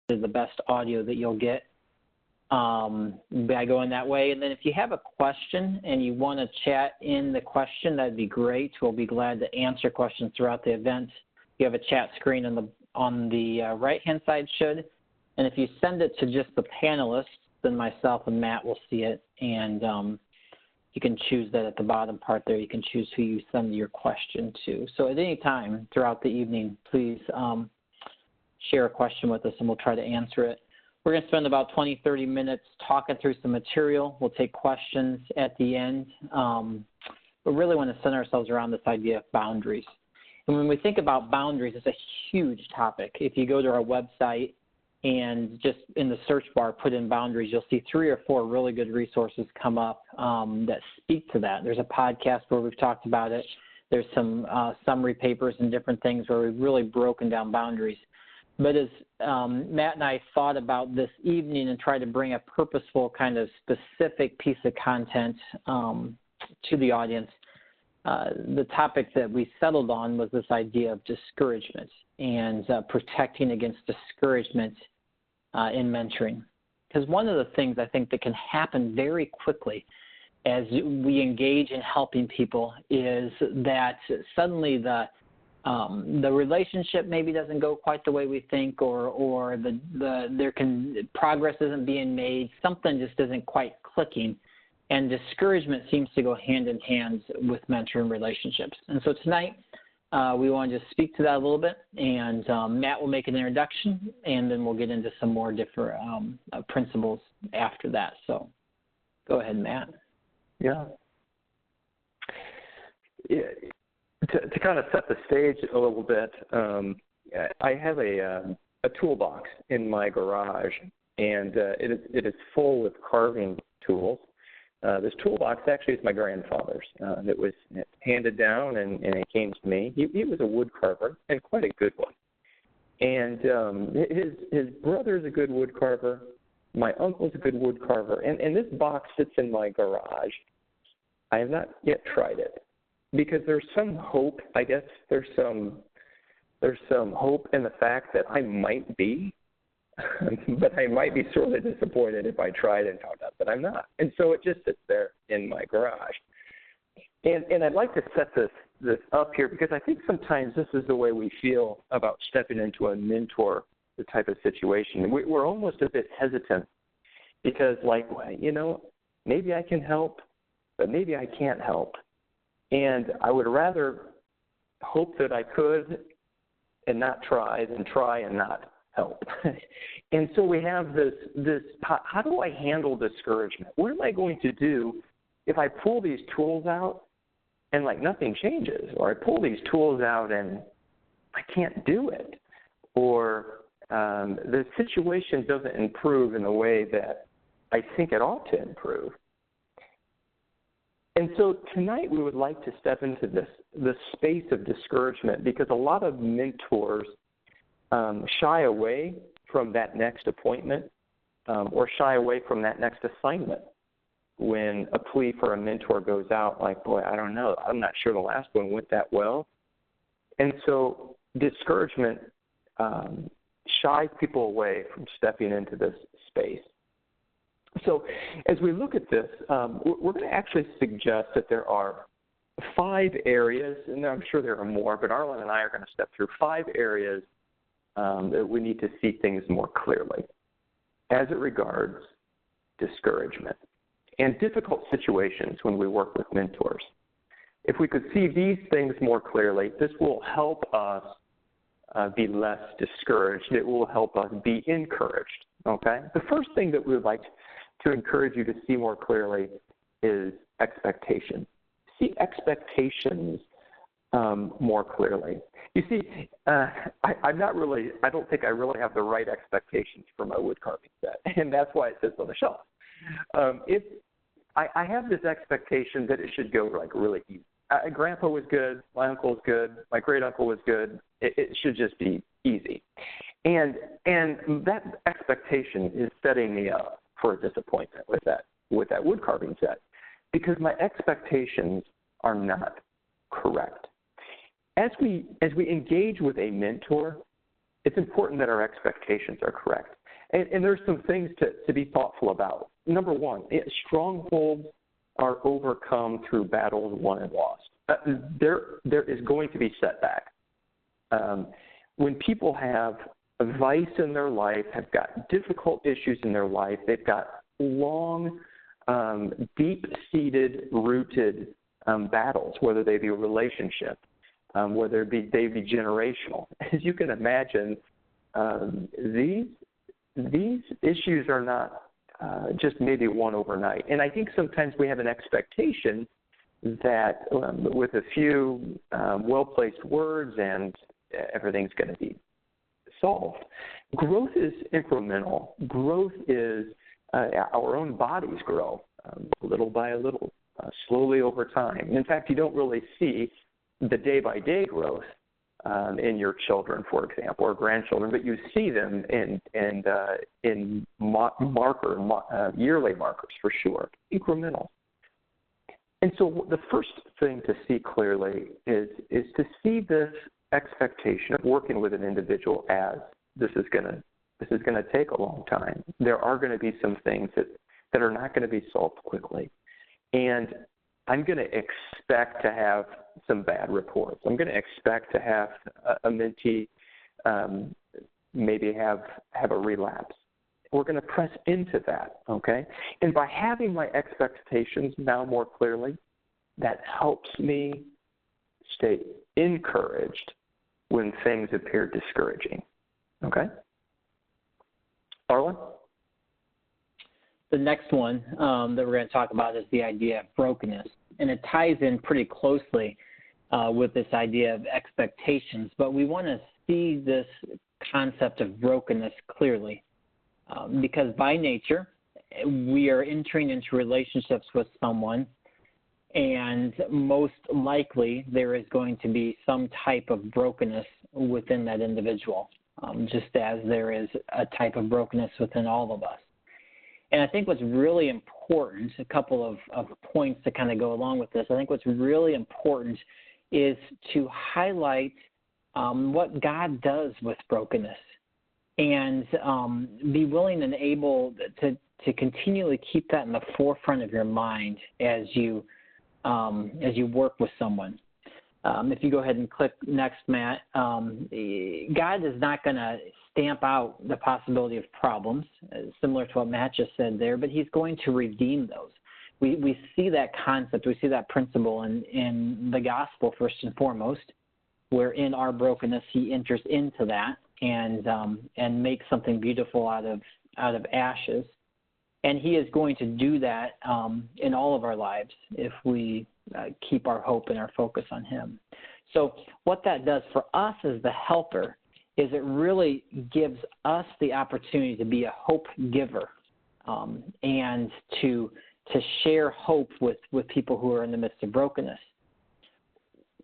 is the best audio that you'll get by going that way. And then if you have a question and you want to chat in the question, that'd be great. We'll be glad to answer questions throughout the event. You have a chat screen on the right-hand side should. And if you send it to just the panelists, then myself and Matt will see it. And you can choose that at the bottom part there. You can choose who you send your question to. So at any time throughout the evening, please share a question with us and we'll try to answer it. We're going to spend about 20, 30 minutes talking through some material. We'll take questions at the end. We really want to center ourselves around this idea of boundaries. And when we think about boundaries, it's a huge topic. If you go to our website and just in the search bar put in boundaries, you'll see 3 or 4 really good resources come up that speak to that. There's a podcast where we've talked about it. There's some summary papers and different things where we've really broken down boundaries. But as Matt and I thought about this evening and tried to bring a purposeful kind of specific piece of content to the audience, the topic that we settled on was this idea of discouragement and protecting against discouragement in mentoring. Because one of the things I think that can happen very quickly as we engage in helping people is that suddenly the relationship maybe doesn't go quite the way we think, or progress isn't being made. Something just isn't quite clicking, and discouragement seems to go hand in hand with mentoring relationships. And so tonight we want to just speak to that a little bit, and Matt will make an introduction, and then we'll get into some more different principles after that. So go ahead, Matt. Yeah. To kind of set the stage a little bit, I have a toolbox in my garage, and it is full with carving tools. This toolbox actually is my grandfather's. It was handed down, and it came to me. He was a wood carver, and quite a good one. And his brother's a good wood carver. My uncle's a good wood carver. And this box sits in my garage. I have not yet tried it, because there's some hope. I guess there's some hope in the fact that I might be, but I might be sorely disappointed if I tried and found out that I'm not. And so it just sits there in my garage. And I'd like to set this up here, because I think sometimes this is the way we feel about stepping into a mentor type of situation. We're almost a bit hesitant, because maybe I can help, but maybe I can't help. And I would rather hope that I could and not try than try and not help. And so we have this, how do I handle discouragement? What am I going to do if I pull these tools out and nothing changes, or I pull these tools out and I can't do it, or the situation doesn't improve in the way that I think it ought to improve? And so tonight we would like to step into this space of discouragement, because a lot of mentors shy away from that next appointment or shy away from that next assignment when a plea for a mentor goes out, boy, I don't know, I'm not sure the last one went that well. And so discouragement shies people away from stepping into this space. So as we look at this, we're going to actually suggest that there are 5 areas, and I'm sure there are more, but Arlen and I are going to step through 5 areas that we need to see things more clearly as it regards discouragement and difficult situations when we work with mentors. If we could see these things more clearly, this will help us be less discouraged. It will help us be encouraged, okay? The first thing that we would like to encourage you to see more clearly is expectations. See expectations more clearly. You see, I don't think I really have the right expectations for my wood carving set, and that's why it sits on the shelf. I have this expectation that it should go really easy. Grandpa was good, my uncle was good, my great uncle was good. It should just be easy, and that expectation is setting me up for a disappointment with that wood carving set, because my expectations are not correct. As we engage with a mentor, it's important that our expectations are correct. And there's some things to be thoughtful about. Number one, strongholds are overcome through battles won and lost. There is going to be setback. When people have a vice in their life, have got difficult issues in their life, they've got long, deep-seated, rooted battles, whether they be a relationship, whether they be generational. As you can imagine, these issues are not just maybe won overnight. And I think sometimes we have an expectation that with a few well-placed words and everything's going to be solved. Growth is incremental. Growth is our own bodies grow little by little, slowly over time. In fact, you don't really see the day-by-day growth in your children, for example, or grandchildren, but you see them in yearly markers for sure, incremental. And so the first thing to see clearly is to see this expectation of working with an individual as this is going to take a long time. There are going to be some things that are not going to be solved quickly, and I'm going to expect to have some bad reports. I'm going to expect to have a mentee maybe have a relapse. We're going to press into that, okay? And by having my expectations now more clearly, that helps me stay encouraged when things appear discouraging, okay? Arlen? The next one that we're going to talk about is the idea of brokenness. And it ties in pretty closely with this idea of expectations. But we want to see this concept of brokenness clearly because by nature, we are entering into relationships with someone, and most likely there is going to be some type of brokenness within that individual, just as there is a type of brokenness within all of us. And I think what's really important, a couple of points to kind of go along with this, I think what's really important is to highlight what God does with brokenness and be willing and able to continually keep that in the forefront of your mind as you work with someone. If you go ahead and click next, Matt, God is not going to stamp out the possibility of problems, similar to what Matt just said there, but he's going to redeem those. We see that concept, we see that principle in the gospel first and foremost, where in our brokenness he enters into that and makes something beautiful out of ashes. And he is going to do that in all of our lives if we keep our hope and our focus on him. So what that does for us as the helper is it really gives us the opportunity to be a hope giver and to share hope with people who are in the midst of brokenness.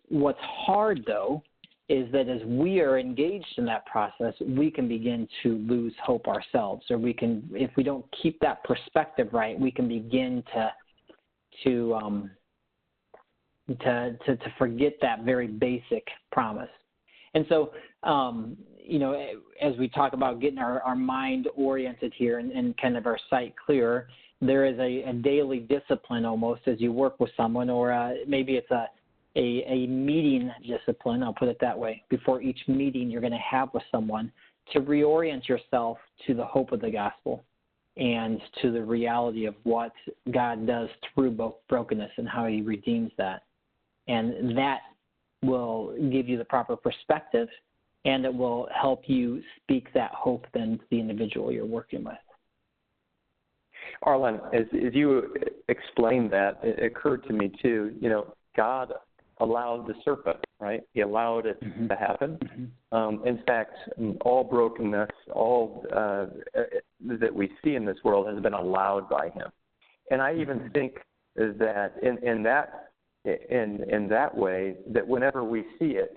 What's hard, though, is that as we are engaged in that process, we can begin to lose hope ourselves, or we can, if we don't keep that perspective right, we can begin to forget that very basic promise. And so, as we talk about getting our mind oriented here and kind of our sight clearer, there is a daily discipline almost as you work with someone, or maybe it's a meeting discipline, I'll put it that way, before each meeting you're going to have with someone to reorient yourself to the hope of the gospel and to the reality of what God does through both brokenness and how he redeems that. And that will give you the proper perspective, and it will help you speak that hope then to the individual you're working with. Arlen, as you explained that, it occurred to me too, God allowed the serpent, right? He allowed it to happen. In fact, all brokenness, all that we see in this world has been allowed by him. And I even think that in that way, that whenever we see it,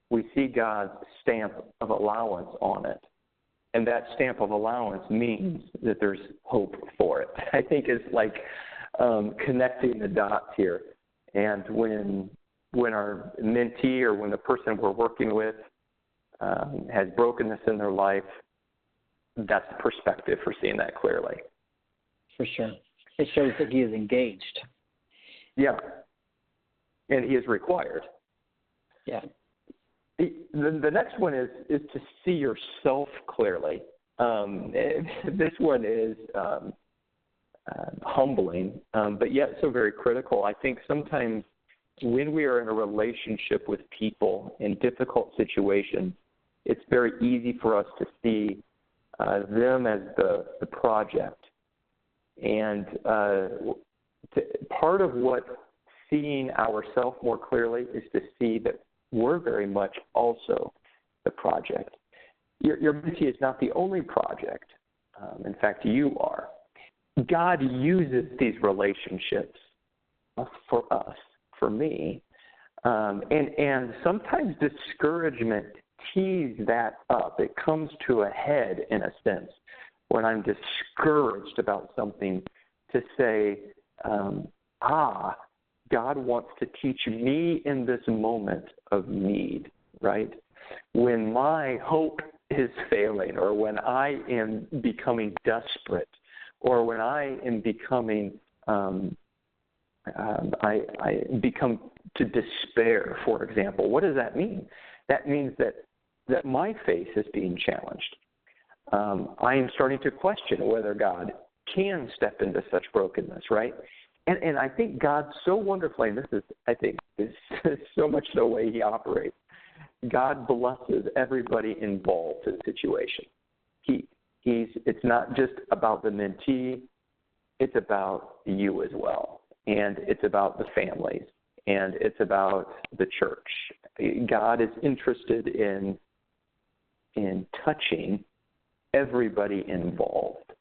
we see God's stamp of allowance on it. And that stamp of allowance means that there's hope for it. I think it's like connecting the dots here. And when our mentee or when the person we're working with has brokenness in their life, that's the perspective for seeing that clearly. For sure. It shows that he is engaged. Yeah. And he is required. Yeah. The next one is to see yourself clearly. This one is humbling, but yet so very critical. I think sometimes when we are in a relationship with people in difficult situations, it's very easy for us to see them as the project. And part of what seeing ourselves more clearly is to see that we're very much also the project. Your mentee is not the only project. In fact, you are. God uses these relationships for us, for me, and sometimes discouragement tees that up. It comes to a head, in a sense, when I'm discouraged about something, to say, God wants to teach me in this moment of need, right? When my hope is failing, or when I am becoming desperate, or when I am becoming, I become to despair, for example. What does that mean? That means that my faith is being challenged. I am starting to question whether God can step into such brokenness, right? And I think God so wonderfully, and this is, I think, is so much the way he operates, God blesses everybody involved in the situation. It's not just about the mentee, it's about you as well. And it's about the families, and it's about the church. God is interested in touching everybody involved.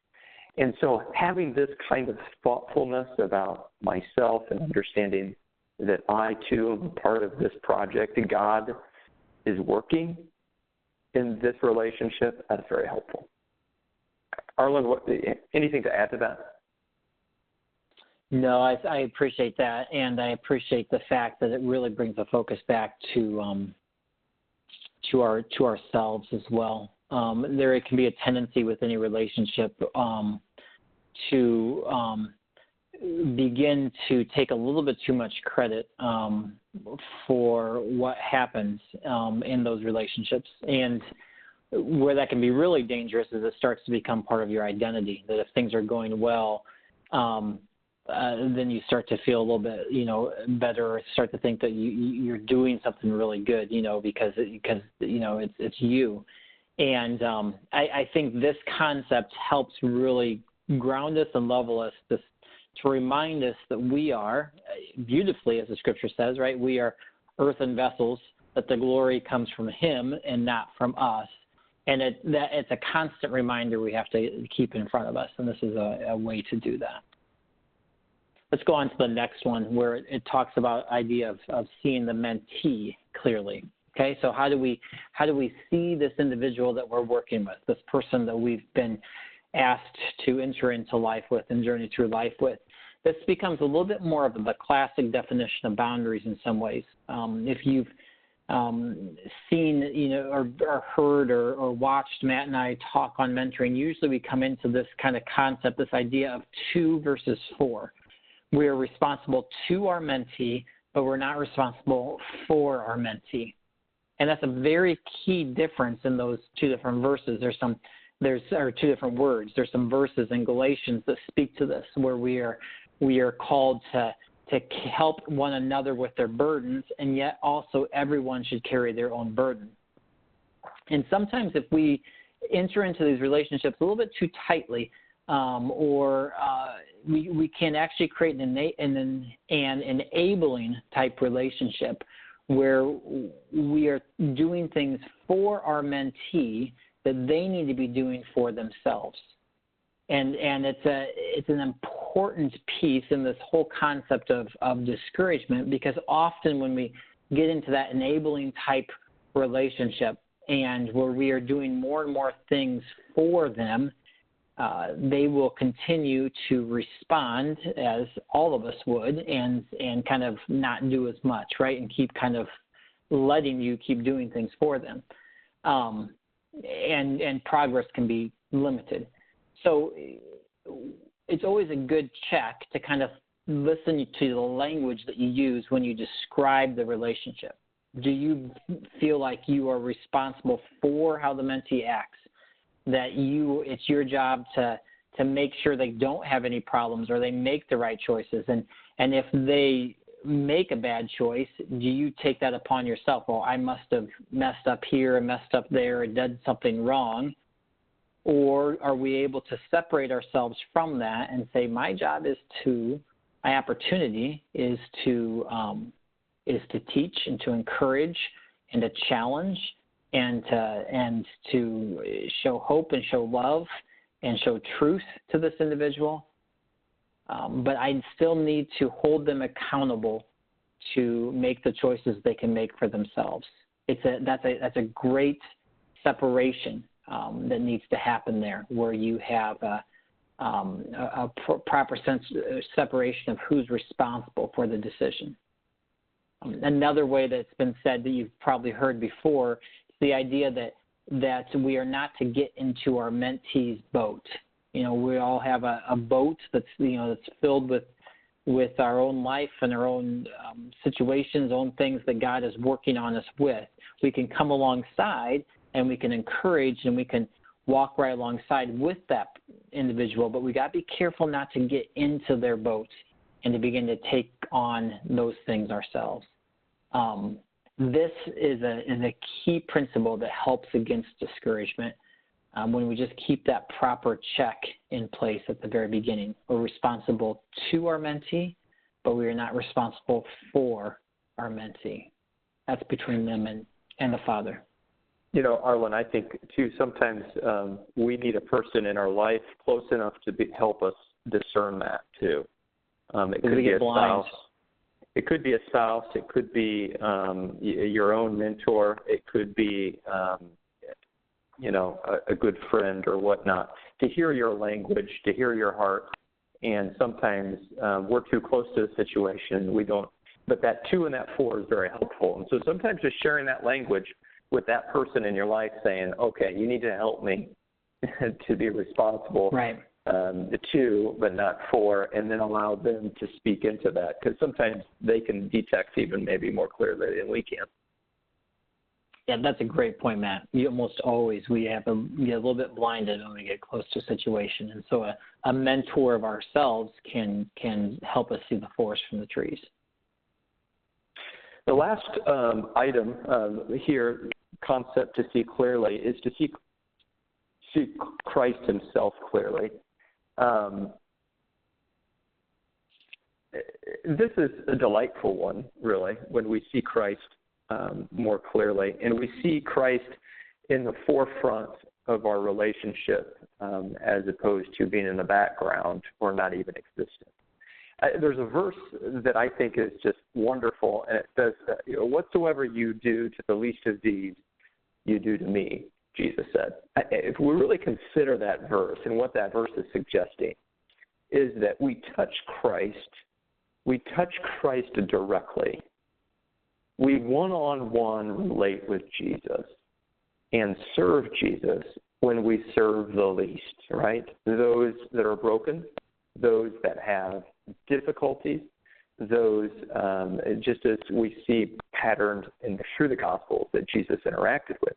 And so having this kind of thoughtfulness about myself and understanding that I, too, am part of this project, God is working in this relationship, that's very helpful. Arlen, anything to add to that? No, I appreciate that, and I appreciate the fact that it really brings the focus back to ourselves as well. There can be a tendency with any relationship to begin to take a little bit too much credit for what happens in those relationships. And where that can be really dangerous is it starts to become part of your identity, that if things are going well, then you start to feel a little bit, better, or start to think that you're doing something really good, because it's you. And I think this concept helps really ground us and level us to remind us that we are, beautifully, as the scripture says, right, we are earthen vessels, that the glory comes from him and not from us. And it's a constant reminder we have to keep in front of us, and this is a way to do that. Let's go on to the next one, where it talks about idea of seeing the mentee clearly. Okay, so how do we see this individual that we're working with, this person that we've been asked to enter into life with and journey through life with? This becomes a little bit more of the classic definition of boundaries in some ways. If you've seen, or heard or watched Matt and I talk on mentoring, usually we come into this kind of concept, this idea of 2 versus 4. We are responsible to our mentee, but we're not responsible for our mentee. And that's a very key difference in those 2 different verses. There's 2 different words. There's some verses in Galatians that speak to this, where we are called to help one another with their burdens, and yet also everyone should carry their own burden. And sometimes if we enter into these relationships a little bit too tightly, we can actually create an enabling type relationship where we are doing things for our mentee that they need to be doing for themselves. And it's an important piece in this whole concept of discouragement, because often when we get into that enabling type relationship and where we are doing more and more things for them, they will continue to respond as all of us would and kind of not do as much, right, and keep kind of letting you keep doing things for them. and progress can be limited. So it's always a good check to kind of listen to the language that you use when you describe the relationship. Do you feel like you are responsible for how the mentee acts? That it's your job to make sure they don't have any problems or they make the right choices? And if they make a bad choice, do you take that upon yourself? Well, I must have messed up here and messed up there and did something wrong. Or are we able to separate ourselves from that and say, my opportunity is to teach and to encourage and to challenge and to show hope and show love and show truth to this individual. But I still need to hold them accountable to make the choices they can make for themselves. That's a great separation that needs to happen there, where you have a proper separation of who's responsible for the decision. Another way that's been said that you've probably heard before is the idea that we are not to get into our mentee's boat. We all have a boat that's filled with our own life and our own situations, own things that God is working on us with. We can come alongside and we can encourage and we can walk right alongside with that individual, but we got to be careful not to get into their boat and to begin to take on those things ourselves. This is a key principle that helps against discouragement. When we just keep that proper check in place at the very beginning. We're responsible to our mentee, but we are not responsible for our mentee. That's between them and the Father. Arlen, I think, too, sometimes we need a person in our life close enough to help us discern that, too. It could be a spouse. It could be a spouse. It could be your own mentor. It could be a good friend or whatnot, to hear your language, to hear your heart. And sometimes we're too close to the situation. We don't, but that 2 and that 4 is very helpful. And so sometimes just sharing that language with that person in your life, saying, okay, you need to help me to be responsible. Right. The 2, but not 4, and then allow them to speak into that, because sometimes they can detect even maybe more clearly than we can. Yeah, that's a great point, Matt. Almost always we get a little bit blinded when we get close to a situation, and so a mentor of ourselves can help us see the forest from the trees. The last item here, concept to see clearly, is to see Christ himself clearly. This is a delightful one, really, when we see Christ more clearly, and we see Christ in the forefront of our relationship as opposed to being in the background or not even existent. There's a verse that I think is just wonderful, and it says, whatsoever you do to the least of these, you do to me, Jesus said. If we really consider that verse and what that verse is suggesting, is that we touch Christ directly. We one-on-one relate with Jesus and serve Jesus when we serve the least, right? Those that are broken, those that have difficulties, those just as we see patterned through the Gospels that Jesus interacted with.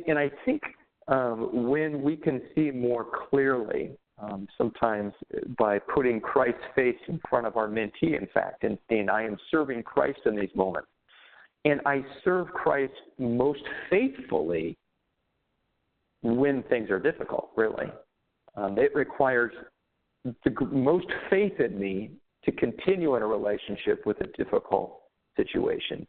And I think when we can see more clearly, sometimes by putting Christ's face in front of our mentee, in fact, and saying, I am serving Christ in these moments. And I serve Christ most faithfully when things are difficult, really. It requires the most faith in me to continue in a relationship with a difficult situation.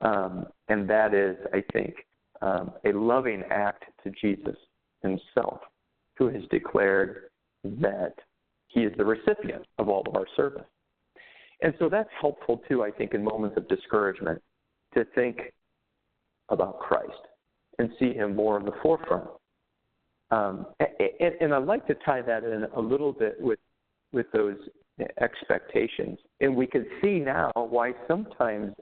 And that is, I think, a loving act to Jesus himself, who has declared that he is the recipient of all of our service. And so that's helpful, too, I think, in moments of discouragement, to think about Christ and see him more in the forefront. And I'd like to tie that in a little bit with those expectations. And we can see now why sometimes,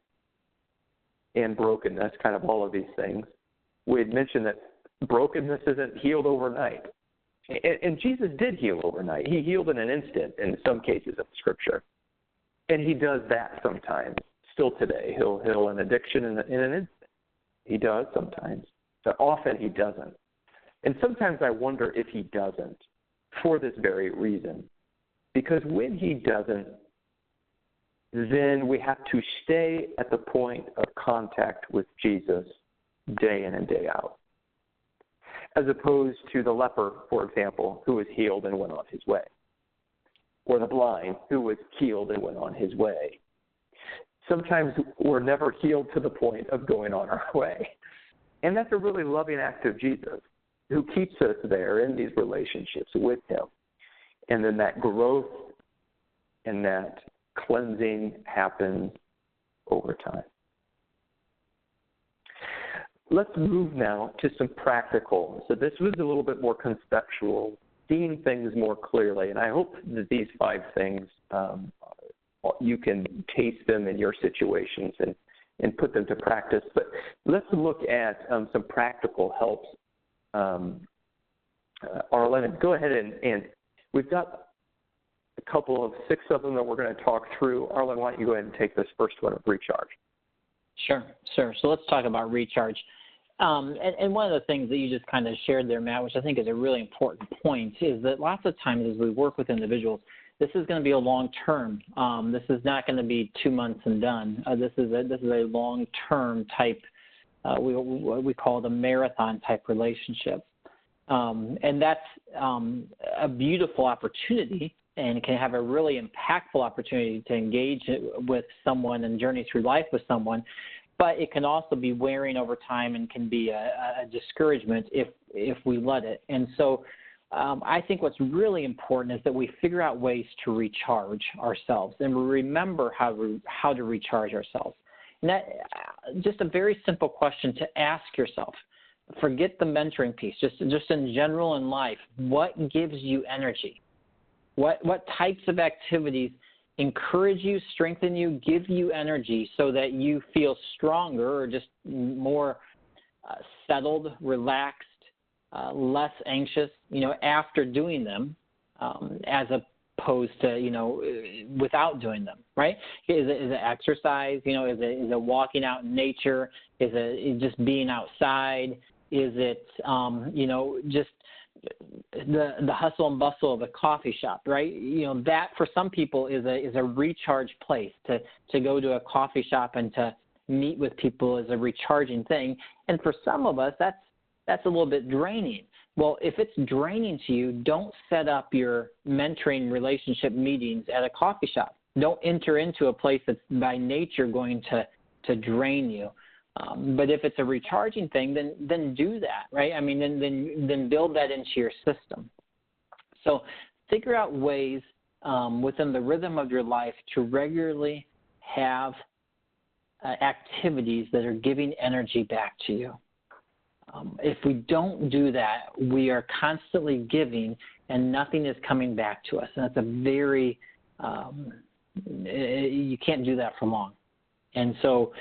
and brokenness, kind of all of these things, we had mentioned that brokenness isn't healed overnight. And Jesus did heal overnight. He healed in an instant in some cases of Scripture. And he does that sometimes. Still today, he'll heal an addiction in an instant. He does sometimes. But often he doesn't. And sometimes I wonder if he doesn't for this very reason. Because when he doesn't, then we have to stay at the point of contact with Jesus day in and day out. As opposed to the leper, for example, who was healed and went on his way. Or the blind, who was healed and went on his way. Sometimes we're never healed to the point of going on our way. And that's a really loving act of Jesus, who keeps us there in these relationships with him. And then that growth and that cleansing happens over time. Let's move now to some practical. So this was a little bit more conceptual, seeing things more clearly. And I hope that these 5 things, you can taste them in your situations and put them to practice. But let's look at some practical helps. Arlen, go ahead and we've got a couple of 6 of them that we're going to talk through. Arlen, why don't you go ahead and take this first one of recharge? Sure. So let's talk about recharge. And one of the things that you just kind of shared there, Matt, which I think is a really important point, is that lots of times as we work with individuals, this is going to be a long term. This is not going to be 2 months and done. This is a long term type. What we call the marathon type relationship, and that's a beautiful opportunity, and can have a really impactful opportunity to engage with someone and journey through life with someone. But it can also be wearing over time and can be a discouragement if we let it. And so I think what's really important is that we figure out ways to recharge ourselves, and we remember how to recharge ourselves. And that just a very simple question to ask yourself. Forget the mentoring piece. Just in general in life, what gives you energy? What types of activities encourage you, strengthen you, give you energy so that you feel stronger or just more settled, relaxed, less anxious, after doing them, as opposed to, without doing them, right? Is it exercise? Is it walking out in nature? Is it just being outside? Is it, just the hustle and bustle of a coffee shop, right? That for some people is a recharge place. To go to a coffee shop and to meet with people is a recharging thing. And for some of us, that's a little bit draining. Well, if it's draining to you, don't set up your mentoring relationship meetings at a coffee shop. Don't enter into a place that's by nature going to drain you. But if it's a recharging thing, then do that, right? I mean, then build that into your system. So figure out ways within the rhythm of your life to regularly have activities that are giving energy back to you. If we don't do that, we are constantly giving and nothing is coming back to us. And that's a very, you can't do that for long. And so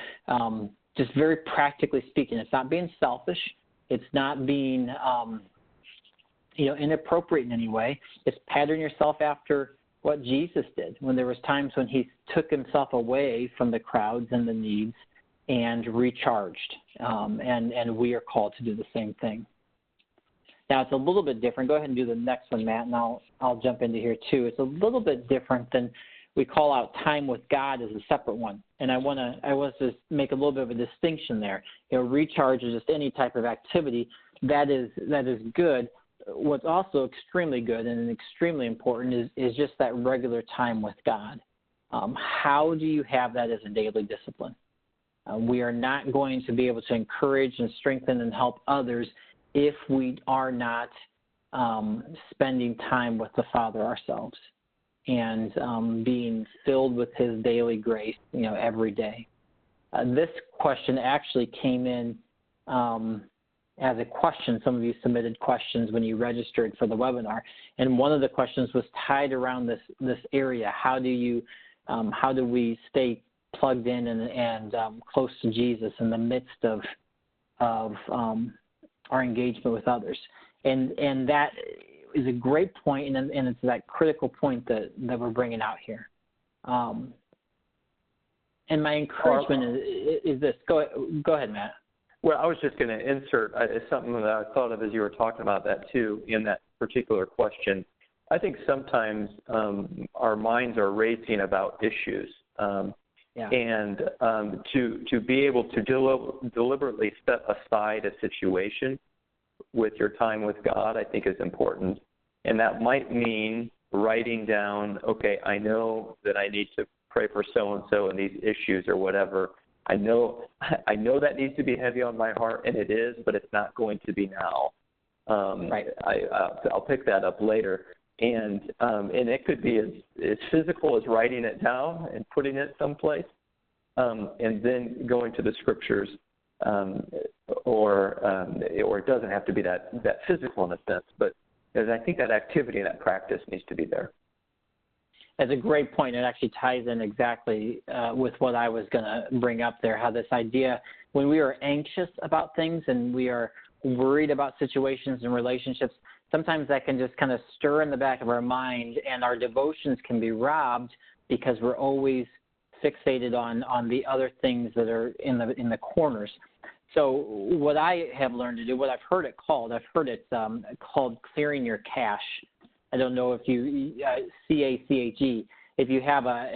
just very practically speaking, it's not being selfish. It's not being, inappropriate in any way. It's pattern yourself after what Jesus did when there was times when he took himself away from the crowds and the needs and recharged. And we are called to do the same thing. Now, it's a little bit different. Go ahead and do the next one, Matt, and I'll jump into here too. It's a little bit different than we call out time with God as a separate one. And I want to make a little bit of a distinction there. Recharge is just any type of activity that is good. What's also extremely good and extremely important is just that regular time with God. How do you have that as a daily discipline? We are not going to be able to encourage and strengthen and help others if we are not spending time with the Father ourselves and being filled with his daily grace, every day. This question actually came in as a question. Some of you submitted questions when you registered for the webinar, and one of the questions was tied around this area. How do we stay plugged in and close to Jesus in the midst of of our engagement with others. And that is a great point, and it's that critical point that we're bringing out here. And my encouragement is this. Go ahead, Matt. Well, I was just going to insert something that I thought of as you were talking about that, too, in that particular question. I think sometimes our minds are racing about issues. And to be able to deliberately set aside a situation with your time with God, I think is important. And that might mean writing down, okay, I know that I need to pray for so-and-so and these issues or whatever. I know that needs to be heavy on my heart, and it is, but it's not going to be now. Right. I'll pick that up later. And it could be as physical as writing it down and putting it someplace, and then going to the scriptures, or it doesn't have to be that physical in a sense, but I think that activity and that practice needs to be there. That's a great point. It actually ties in exactly with what I was going to bring up there, how this idea, when we are anxious about things and we are worried about situations and relationships, sometimes that can just kind of stir in the back of our mind, and our devotions can be robbed because we're always fixated on the other things that are in the corners. So what I have learned to do, what I've heard it called called clearing your cache. I don't know if you CACHE. If you have a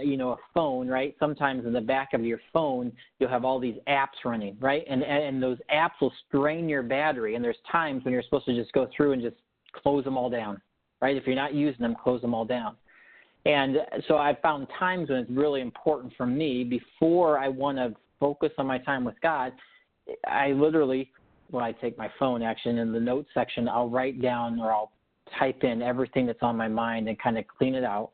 phone, right? Sometimes in the back of your phone you'll have all these apps running, right? And those apps will strain your battery. And there's times when you're supposed to just go through and just close them all down, right? If you're not using them, close them all down. And so I've found times when it's really important for me, before I want to focus on my time with God, I literally, when I take my phone, actually in the notes section, I'll write down or I'll type in everything that's on my mind and kind of clean it out.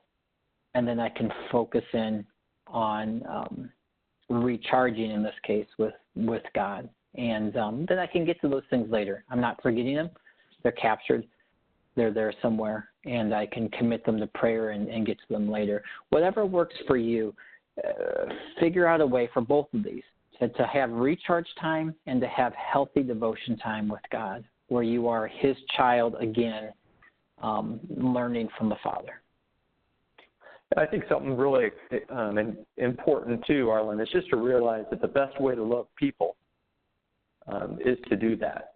And then I can focus in on recharging, in this case, with God. And then I can get to those things later. I'm not forgetting them. They're captured. They're there somewhere, and I can commit them to prayer and get to them later. Whatever works for you, figure out a way for both of these, to have recharge time and to have healthy devotion time with God, where you are his child again, learning from the Father. I think something really important too, Arlen, is just to realize that the best way to love people is to do that.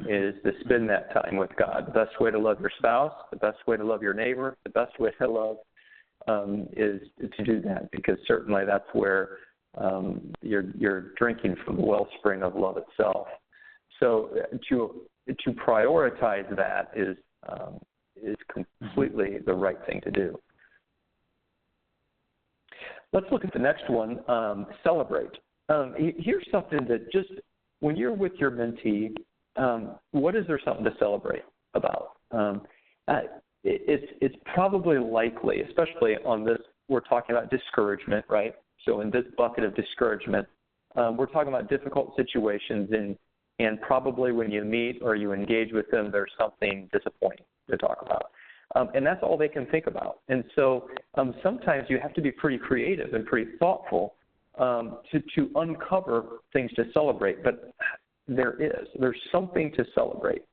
Is to spend that time with God. The best way to love your spouse, the best way to love your neighbor, the best way to love is to do that, because certainly that's where you're drinking from the wellspring of love itself. So to prioritize that is completely the right thing to do. Let's look at the next one, celebrate. Here's something that just, when you're with your mentee, what is there something to celebrate about? It's probably likely, especially on this, we're talking about discouragement, right? So in this bucket of discouragement, we're talking about difficult situations, and probably when you meet or you engage with them, there's something disappointing to talk about. And that's all they can think about. And so sometimes you have to be pretty creative and pretty thoughtful to uncover things to celebrate. But there's something to celebrate,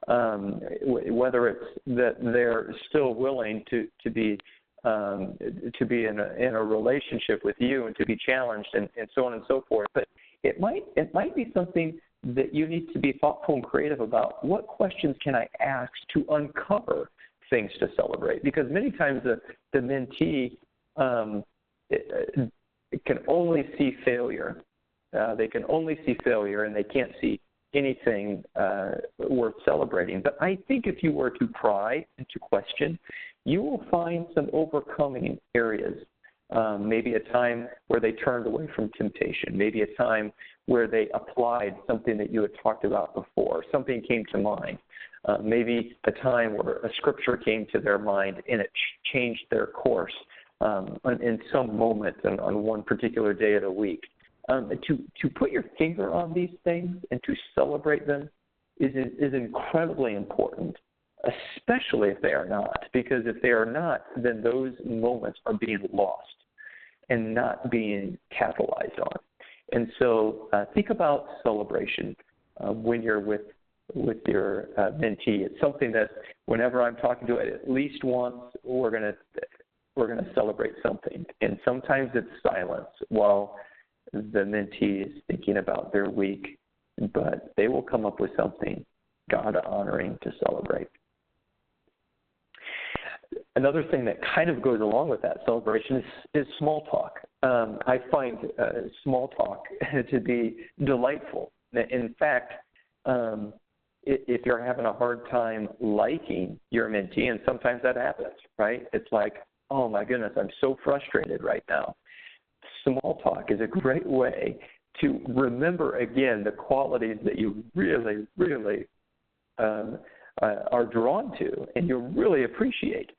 whether it's that they're still willing to be in a relationship with you and to be challenged and so on and so forth. But it might be something that you need to be thoughtful and creative about. What questions can I ask to uncover things to celebrate? Because many times the mentee can only see failure. They can only see failure, and they can't see anything worth celebrating. But I think if you were to pry and to question, you will find some overcoming areas. Maybe a time where they turned away from temptation. Maybe a time where they applied something that you had talked about before. Something came to mind. Maybe a time where a scripture came to their mind and it changed their course in some moment on one particular day of the week. To put your finger on these things and to celebrate them is incredibly important, especially if they are not. Because if they are not, then those moments are being lost and not being capitalized on. And so think about celebration when you're with your mentee. It's something that whenever I'm talking to it at least once, we're gonna celebrate something. And sometimes it's silence while the mentee is thinking about their week, but they will come up with something God honoring to celebrate. Another thing that kind of goes along with that celebration is small talk. I find small talk to be delightful. In fact, if you're having a hard time liking your mentee, and sometimes that happens, right? It's like, oh my goodness, I'm so frustrated right now. Small talk is a great way to remember again the qualities that you really, really are drawn to and you really appreciate.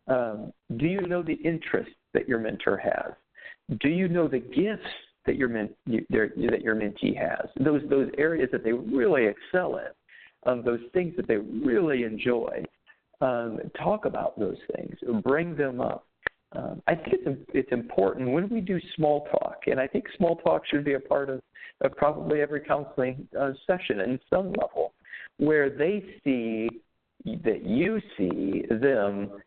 Do you know the interests that your mentor has? Do you know the gifts that your mentee has? Those areas that they really excel in, those things that they really enjoy. Talk about those things. Bring them up. I think it's important when we do small talk, and I think small talk should be a part of probably every counseling session in some level, where they see that you see them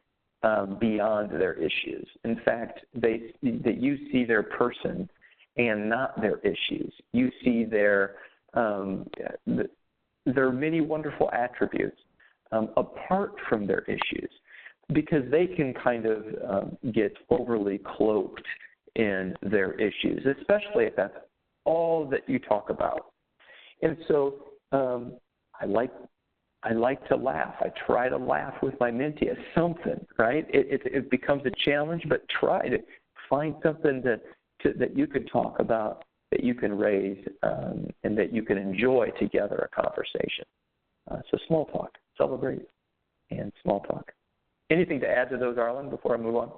beyond their issues. In fact, that you see their person and not their issues. You see their many wonderful attributes apart from their issues, because they can kind of get overly cloaked in their issues, especially if that's all that you talk about. And so I like to laugh. I try to laugh with my mentee at something, right? It becomes a challenge, but try to find something that you can talk about, that you can raise, and that you can enjoy together a conversation. So small talk, celebrate, and small talk. Anything to add to those, Arlen, before I move on?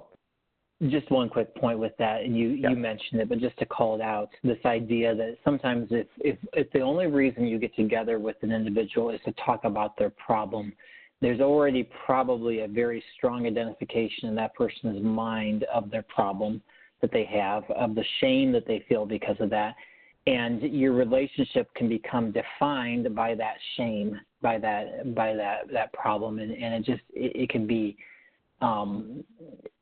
Just one quick point with that, and you mentioned it, but just to call it out, this idea that sometimes if the only reason you get together with an individual is to talk about their problem, there's already probably a very strong identification in that person's mind of their problem that they have, of the shame that they feel because of that, and your relationship can become defined by that shame, by that problem, and it can be.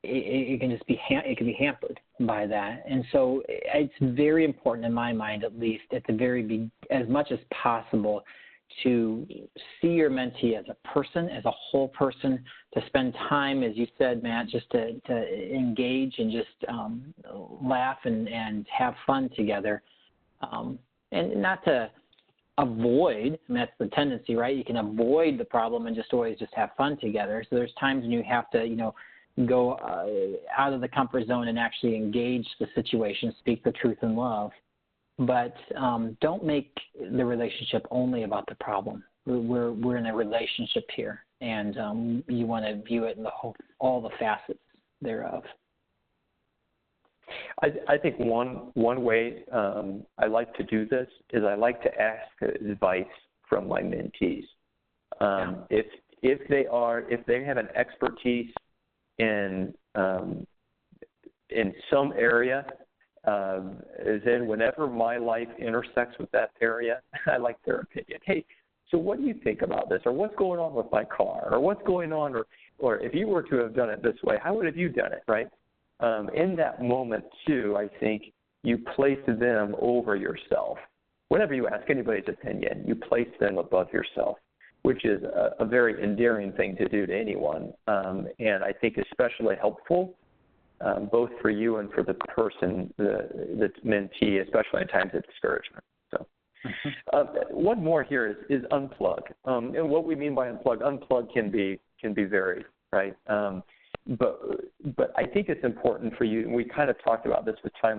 It can just be it can be hampered by that, and so it's very important in my mind, at least at the very as much as possible, to see your mentee as a person, as a whole person, to spend time, as you said, Matt, just to engage and just laugh and have fun together, and not to avoid. I mean, that's the tendency, right? You can avoid the problem and just always just have fun together. So there's times when you have to, go out of the comfort zone and actually engage the situation, speak the truth in love. But don't make the relationship only about the problem. We're in a relationship here, and you want to view it in all the facets thereof. I think one way I like to do this is I like to ask advice from my mentees. If they have an expertise in some area, then whenever my life intersects with that area, I like their opinion. Hey, so what do you think about this? Or what's going on with my car? Or what's going on? Or if you were to have done it this way, how would have you done it, right? In that moment, too, I think you place them over yourself. Whenever you ask anybody's opinion, you place them above yourself, which is a very endearing thing to do to anyone, and I think especially helpful both for you and for the person, the mentee, especially in times of discouragement. So, one more here is unplug. And what we mean by unplug can be varied, right? But I think it's important for you, and we kind of talked about this with time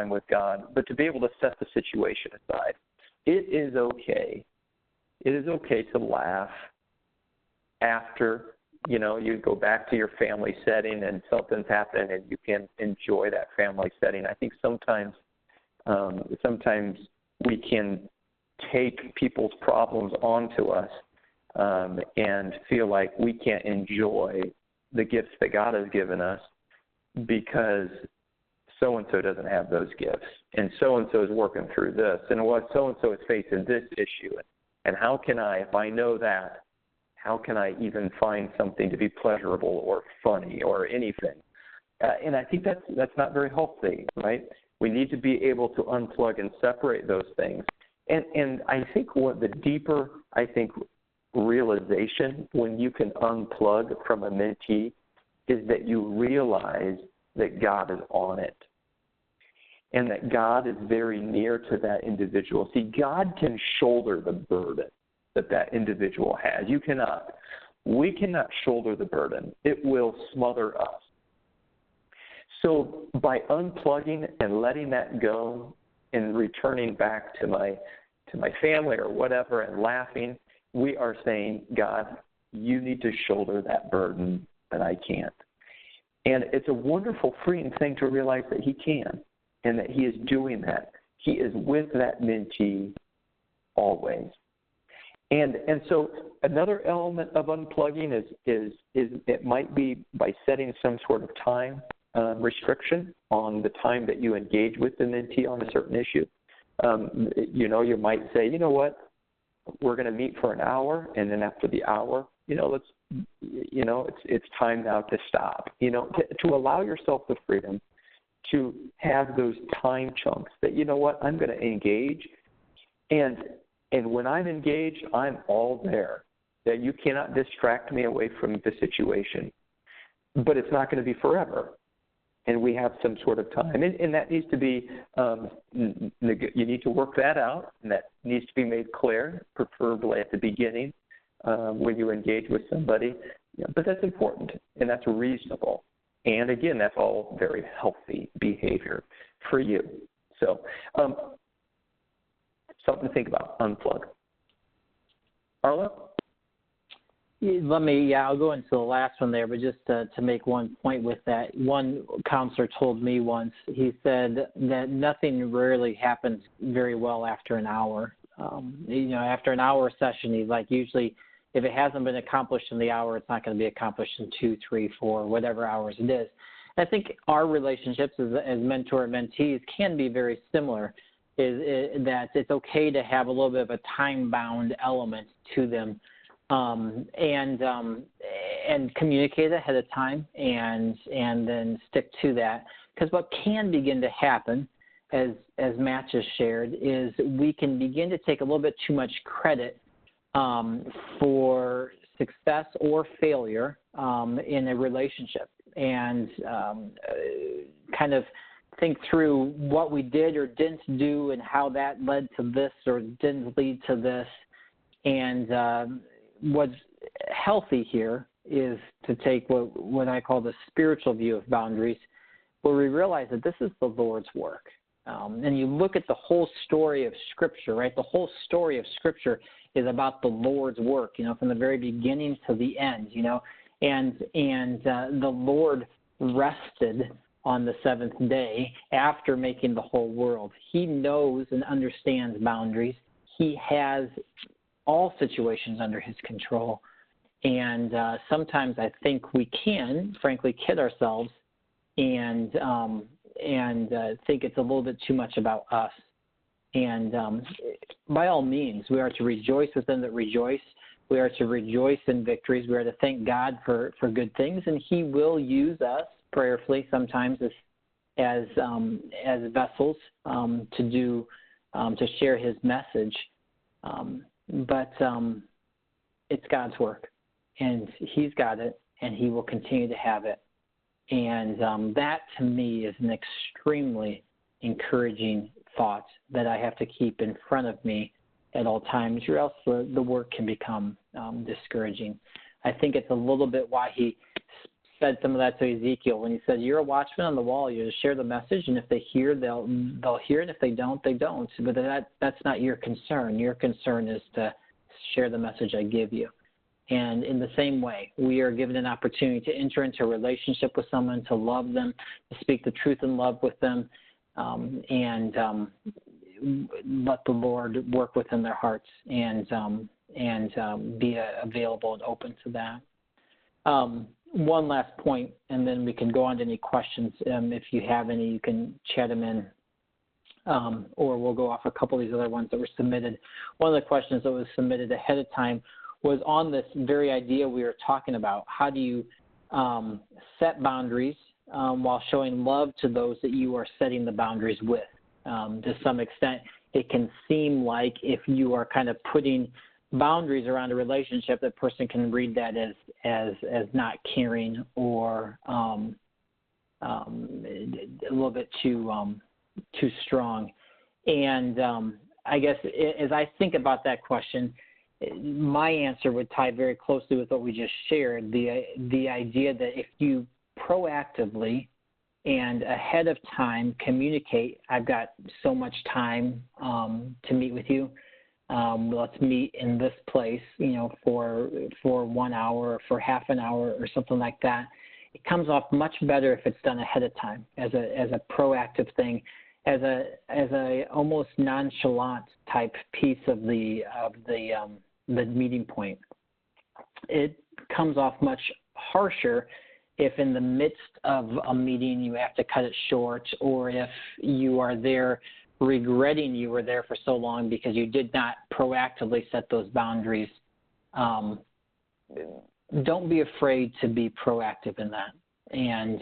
with God, but to be able to set the situation aside. It is okay to laugh after, you go back to your family setting and something's happened and you can enjoy that family setting. I think sometimes we can take people's problems onto us and feel like we can't enjoy the gifts that God has given us because so-and-so doesn't have those gifts, and so-and-so is working through this, and what so-and-so is facing this issue, and how can I, if I know that, how can I even find something to be pleasurable or funny or anything? And I think that's not very healthy, right? We need to be able to unplug and separate those things. And I think what the deeper, realization when you can unplug from a mentee is that you realize that God is on it and that God is very near to that individual. See, God can shoulder the burden that individual has. You cannot. We cannot shoulder the burden. It will smother us. So by unplugging and letting that go and returning back to my family or whatever and laughing, we are saying, God, you need to shoulder that burden that I can't. And it's a wonderful, freeing thing to realize that he can and that he is doing that. He is with that mentee always. And so another element of unplugging is it might be by setting some sort of time restriction on the time that you engage with the mentee on a certain issue. You might say, you know what, we're going to meet for an hour, and then after the hour, it's time now to stop. To allow yourself the freedom to have those time chunks that, you know what, I'm going to engage, and when I'm engaged, I'm all there. That you cannot distract me away from the situation, but it's not going to be forever. And we have some sort of time. And that needs to be, you need to work that out, and that needs to be made clear, preferably at the beginning when you engage with somebody. But that's important, and that's reasonable. And, again, that's all very healthy behavior for you. So something to think about, unplug. Arlo? I'll go into the last one there, but just to make one point with that. One counselor told me once, he said that nothing rarely happens very well after an hour. After an hour session, he's like, usually if it hasn't been accomplished in the hour, it's not going to be accomplished in 2, 3, 4, whatever hours it is. I think our relationships as mentor and mentees can be very similar, that it's okay to have a little bit of a time-bound element to them. And communicate ahead of time and then stick to that. Because what can begin to happen, as Matt just shared, is we can begin to take a little bit too much credit for success or failure in a relationship, and kind of think through what we did or didn't do and how that led to this or didn't lead to this. And what's healthy here is to take what I call the spiritual view of boundaries, where we realize that this is the Lord's work. And you look at the whole story of Scripture, right? The whole story of Scripture is about the Lord's work, from the very beginning to the end, and the Lord rested on the seventh day after making the whole world. He knows and understands boundaries. He has all situations under his control. And sometimes I think we can, frankly, kid ourselves and think it's a little bit too much about us. And by all means, we are to rejoice with them that rejoice. We are to rejoice in victories. We are to thank God for good things, and he will use us prayerfully sometimes as vessels to share his message. But it's God's work, and he's got it, and he will continue to have it. And that, to me, is an extremely encouraging thought that I have to keep in front of me at all times, or else the work can become discouraging. I think it's a little bit why he said some of that to Ezekiel when he said, you're a watchman on the wall. You just share the message, and if they hear, they'll hear, and if they don't, they don't. But that's not your concern. Your concern is to share the message I give you. And in the same way, we are given an opportunity to enter into a relationship with someone, to love them, to speak the truth in love with them, and let the Lord work within their hearts and be available and open to that. One last point, and then we can go on to any questions. If you have any, you can chat them in, or we'll go off a couple of these other ones that were submitted. One of the questions that was submitted ahead of time was on this very idea we were talking about. How do you set boundaries while showing love to those that you are setting the boundaries with? To some extent, it can seem like if you are kind of putting boundaries around a relationship, that person can read that as not caring or a little bit too strong. And I guess as I think about that question, my answer would tie very closely with what we just shared, the idea that if you proactively and ahead of time communicate, I've got so much time to meet with you. Let's meet in this place, for 1 hour or for half an hour or something like that. It comes off much better if it's done ahead of time as a proactive thing, as a almost nonchalant type piece of the meeting point. It comes off much harsher if in the midst of a meeting you have to cut it short, or if you are there regretting you were there for so long because you did not proactively set those boundaries. Don't be afraid to be proactive in that, and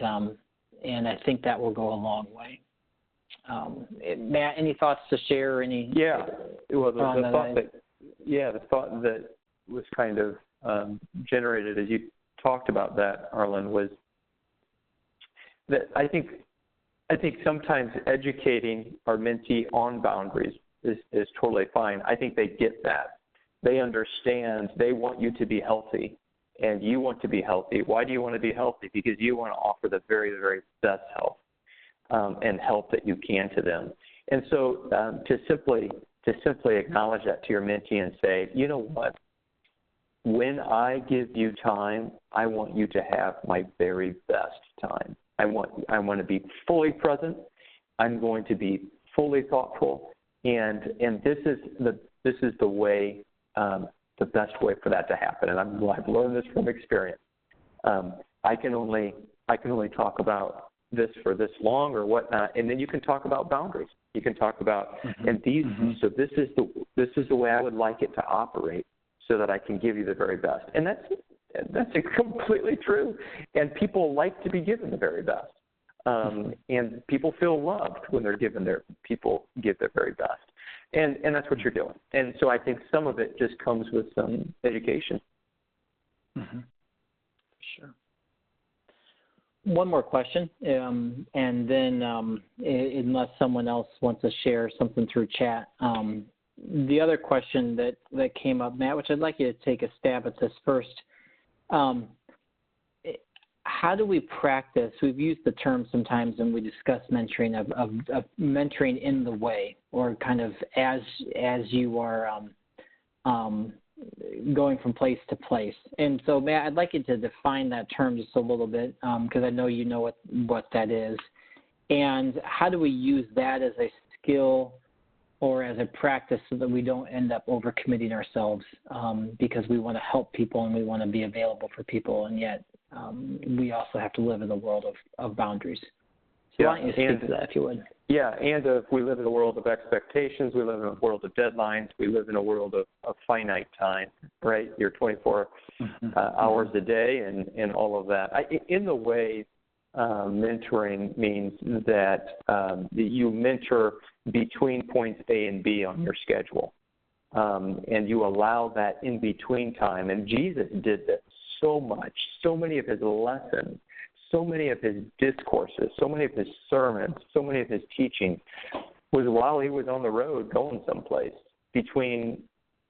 I think that will go a long way. Matt, any thoughts to share? Yeah. Well, the thought that was kind of generated as you talked about that, Arlen, was that I think sometimes educating our mentee on boundaries is totally fine. I think they get that. They understand. They want you to be healthy, and you want to be healthy. Why do you want to be healthy? Because you want to offer the very, very best help and help that you can to them. And so to simply acknowledge that to your mentee and say, you know what? When I give you time, I want you to have my very best time. I want to be fully present. I'm going to be fully thoughtful, and this is the way, the best way for that to happen. And I've learned this from experience. I can only talk about this for this long or whatnot, and then you can talk about boundaries. You can talk about and these. So this is the way I would like it to operate, so that I can give you the very best. And that's completely true. And people like to be given the very best. And people feel loved when they're people give their very best. And that's what you're doing. And so I think some of it just comes with some education. Mm-hmm. Sure. One more question, and then unless someone else wants to share something through chat, the other question that came up, Matt, which I'd like you to take a stab at this first. How do we practice? We've used the term sometimes when we discuss mentoring of mentoring in the way, or kind of as you are going from place to place. And so, Matt, I'd like you to define that term just a little bit, because I know you know what that is. And how do we use that as a skill or as a practice so that we don't end up overcommitting ourselves because we want to help people and we want to be available for people, and yet we also have to live in the world of boundaries. So why don't you speak to that, if you would? Yeah, and if we live in a world of expectations, we live in a world of deadlines, we live in a world of finite time, right? You're 24 hours a day and all of that. In the way, mentoring means that you mentor between points A and B on your schedule, and you allow that in-between time. And Jesus did that so much. So many of his lessons, so many of his discourses, so many of his sermons, so many of his teachings was while he was on the road going someplace. Between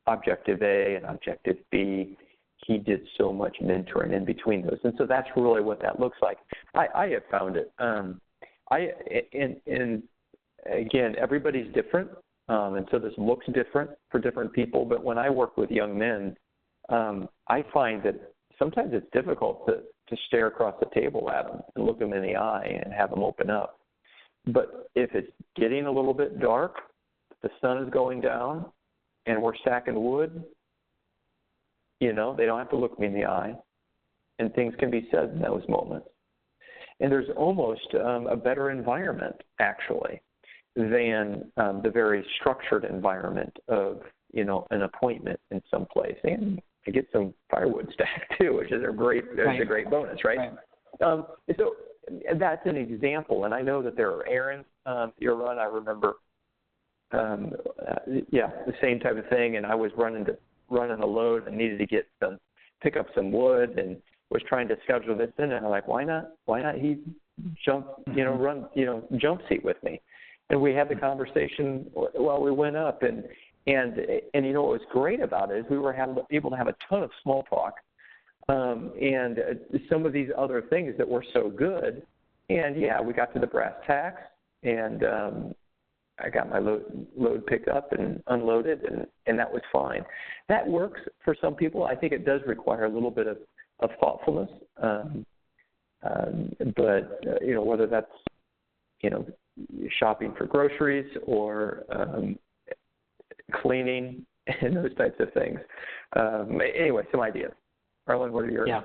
objective A and objective B, he did so much mentoring in between those. And so that's really what that looks like. I have found it. And again, everybody's different, and so this looks different for different people. But when I work with young men, I find that sometimes it's difficult to stare across the table at them and look them in the eye and have them open up. But if it's getting a little bit dark, the sun is going down, and we're stacking wood, they don't have to look me in the eye. and things can be said in those moments. And there's almost a better environment, actually, than the very structured environment of, an appointment in some place. And I get some firewood stacked too, which is a great bonus, right? So that's an example. And I know that there are errands you run. I remember, the same type of thing. And I was running a load and needed to pick up some wood and was trying to schedule this in. And I'm like, why not he jump seat with me? And we had the conversation while we went up, and what was great about it is we were able to have a ton of small talk, and some of these other things that were so good. And we got to the brass tacks, and I got my load picked up and unloaded, and that was fine. That works for some people. I think it does require a little bit of thoughtfulness, but whether that's shopping for groceries or cleaning and those types of things. Anyway, some ideas. Arlen, what are yours? Yeah.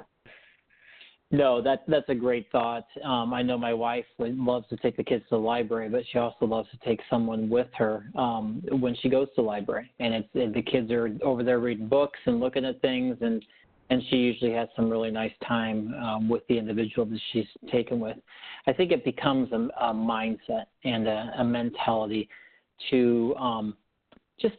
No, that's a great thought. I know my wife loves to take the kids to the library, but she also loves to take someone with her when she goes to the library. And the kids are over there reading books and looking at things, and she usually has some really nice time with the individual that she's taken with. I think it becomes a mindset and a mentality to just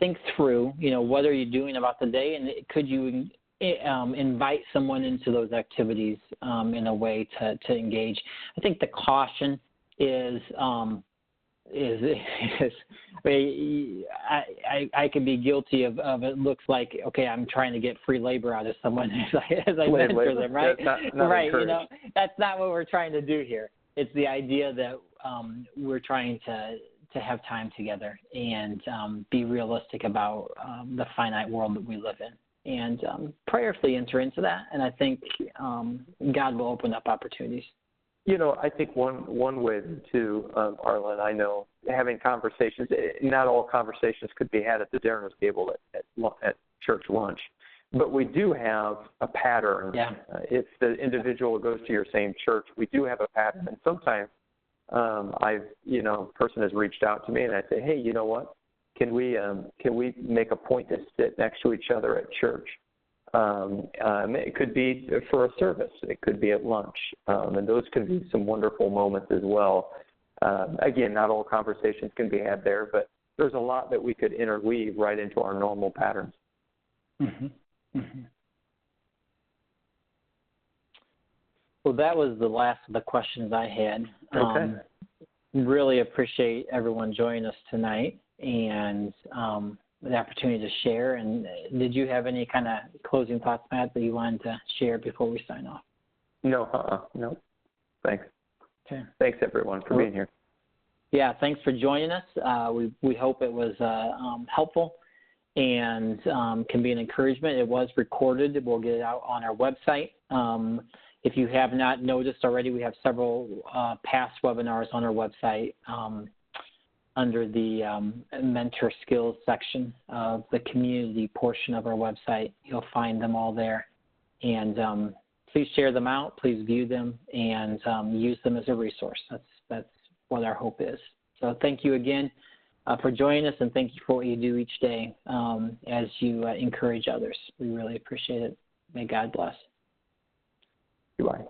think through, what are you doing about the day, and could you invite someone into those activities in a way to engage. I think the caution is I could be guilty of it looks like, okay, I'm trying to get free labor out of someone as I mentor them, right? Not right. That's not what we're trying to do here. It's the idea that we're trying to have time together and be realistic about the finite world that we live in, and prayerfully enter into that. And I think God will open up opportunities. I think one way too, Arlen, I know having conversations, not all conversations could be had at the dinner table at church lunch, but we do have a pattern. Yeah. If the individual goes to your same church, we do have a pattern. And sometimes a person has reached out to me and I say, hey, you know what? Can we make a point to sit next to each other at church? It could be for a service. It could be at lunch. And those can be some wonderful moments as well. Again, not all conversations can be had there, but there's a lot that we could interweave right into our normal patterns. Mm-hmm. Mm-hmm. Well, that was the last of the questions I had. Okay. Really appreciate everyone joining us tonight and the opportunity to share. And did you have any kind of closing thoughts, Matt, that you wanted to share before we sign off? No. Thanks. Okay. Thanks, everyone, for being here. Yeah, thanks for joining us. We hope it was helpful and can be an encouragement. It was recorded. We'll get it out on our website. If you have not noticed already, we have several past webinars on our website under the mentor skills section of the community portion of our website. You'll find them all there. And please share them out. Please view them and use them as a resource. That's what our hope is. So thank you again for joining us, and thank you for what you do each day as you encourage others. We really appreciate it. May God bless. Goodbye.